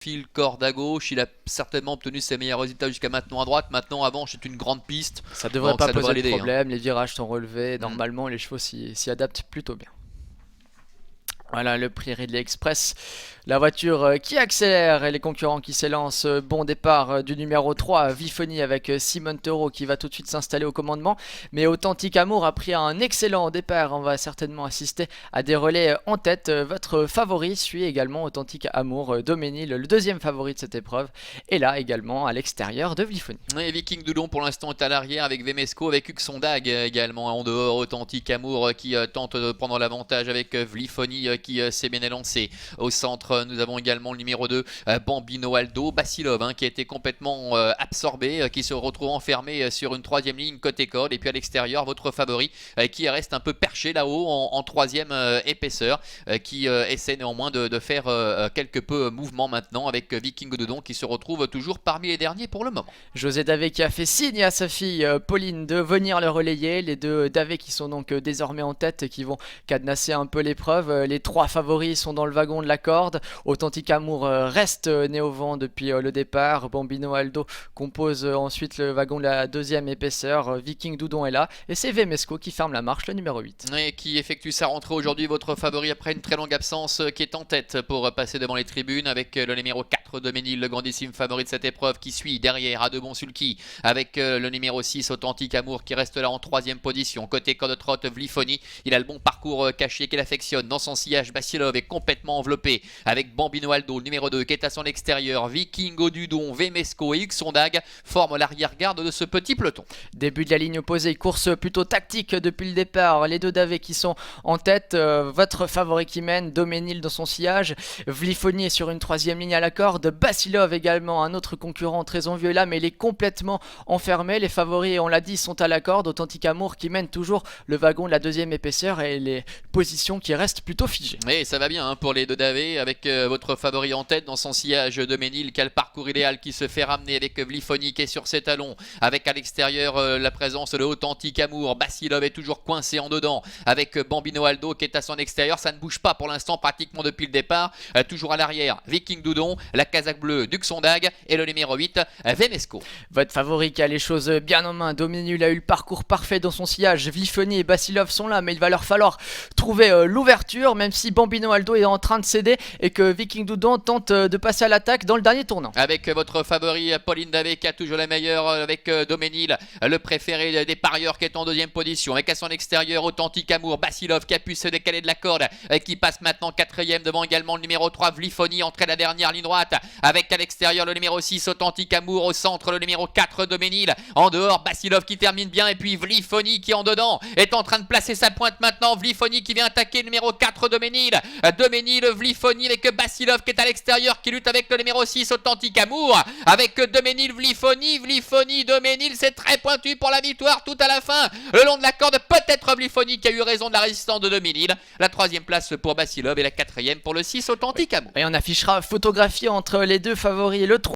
fil corde à gauche, il a certainement obtenu ses meilleurs résultats jusqu'à maintenant à droite. Maintenant, avant, c'est une grande piste, Ça devrait donc pas ça devrait poser de l'aider, hein. problème, les virages sont relevés, Mm. normalement les chevaux s'y adaptent plutôt bien. Voilà le prix Ridley Express, la voiture qui accélère et les concurrents qui s'élancent. Bon départ du numéro 3, Vifoni avec Simon Taureau qui va tout de suite s'installer au commandement. Mais Authentique Amour a pris un excellent départ, on va certainement assister à des relais en tête. Votre favori suit également Authentique Amour, Doménil, le deuxième favori de cette épreuve. Et là également à l'extérieur de Vifoni. Et Viking Doudon pour l'instant est à l'arrière avec Vemesco, avec Uxondag également en dehors. Authentique Amour qui tente de prendre l'avantage avec Vlifoni qui s'est bien élancé. Au centre, nous avons également le numéro 2, Bambino Aldo, Basilov qui a été complètement absorbé, qui se retrouve enfermé sur une troisième ligne côté corde. Et puis à l'extérieur, votre favori qui reste un peu perché là-haut en troisième épaisseur, qui essaie néanmoins de faire quelque peu mouvement maintenant avec Viking Doudon qui se retrouve toujours parmi les derniers pour le moment. José Davé qui a fait signe à sa fille Pauline de venir le relayer. Les deux Davé qui sont donc désormais en tête et qui vont cadenasser un peu l'épreuve. Les trois favoris sont dans le wagon de la corde. Authentique Amour reste né au vent depuis le départ. Bambino Aldo compose ensuite le wagon de la deuxième épaisseur. Viking Doudon est là et c'est Vemesco qui ferme la marche, le numéro 8. Et qui effectue sa rentrée aujourd'hui, votre favori après une très longue absence, qui est en tête pour passer devant les tribunes avec le numéro 4 Doménil, le grandissime favori de cette épreuve, qui suit derrière à de bon sulky avec le numéro 6 Authentique Amour qui reste là en troisième position. Côté corde trotte, Vlifoni, il a le bon parcours caché qu'il affectionne. Dans son sillage, Basilov est complètement enveloppé avec Bambino Aldo, le numéro 2 qui est à son extérieur. Viking Dudon, Vemesco et Uxondag forment l'arrière-garde de ce petit peloton. Début de la ligne opposée, course plutôt tactique depuis le départ. Les deux Davé qui sont en tête, votre favori qui mène, Doménil dans son sillage, Vlifoni est sur une troisième ligne à la corde, Basilov également, un autre concurrent très envieux là, mais il est complètement enfermé. Les favoris, on l'a dit, sont à la corde. Authentique Amour qui mène toujours le wagon de la deuxième épaisseur et les positions qui restent plutôt figées. Et ça va bien pour les deux Davé avec votre favori en tête dans son sillage Doménil qui a le parcours idéal, qui se fait ramener avec Vlifoni qui est sur ses talons, avec à l'extérieur la présence de Authentique Amour. Basilov est toujours coincé en dedans avec Bambino Aldo qui est à son extérieur. Ça ne bouge pas pour l'instant pratiquement depuis le départ. Toujours à l'arrière, Viking Doudon, la casaque bleue d'Uxondag et le numéro 8 Vemesco. Votre favori qui a les choses bien en main, Doménil a eu le parcours parfait dans son sillage. Vlifoni et Basilov sont là, mais il va leur falloir trouver l'ouverture, même si Bambino Aldo est en train de céder et que Viking Doudon tente de passer à l'attaque dans le dernier tournant. Avec votre favori Pauline Davé qui a toujours la meilleure avec Doménil, le préféré des parieurs qui est en deuxième position. Avec à son extérieur Authentique Amour, Basilov qui a pu se décaler de la corde, qui passe maintenant quatrième devant également le numéro 3 Vlifoni, entrée la dernière ligne droite. Avec à l'extérieur le numéro 6 Authentique Amour, au centre le numéro 4 Doménil, en dehors Basilov qui termine bien et puis Vlifoni qui en dedans est en train de placer sa pointe maintenant. Vlifoni qui vient attaquer le numéro 4 Doménil, Vlifoni avec Basilov qui est à l'extérieur, qui lutte avec le numéro 6 Authentique Amour, avec Doménil, Vlifoni, Doménil, c'est très pointu pour la victoire tout à la fin, le long de la corde, peut-être Vlifoni qui a eu raison de la résistance de Doménil. La troisième place pour Basilov et la quatrième pour le 6 Authentique Amour. Et on affichera photographie entre les deux favoris et le 3.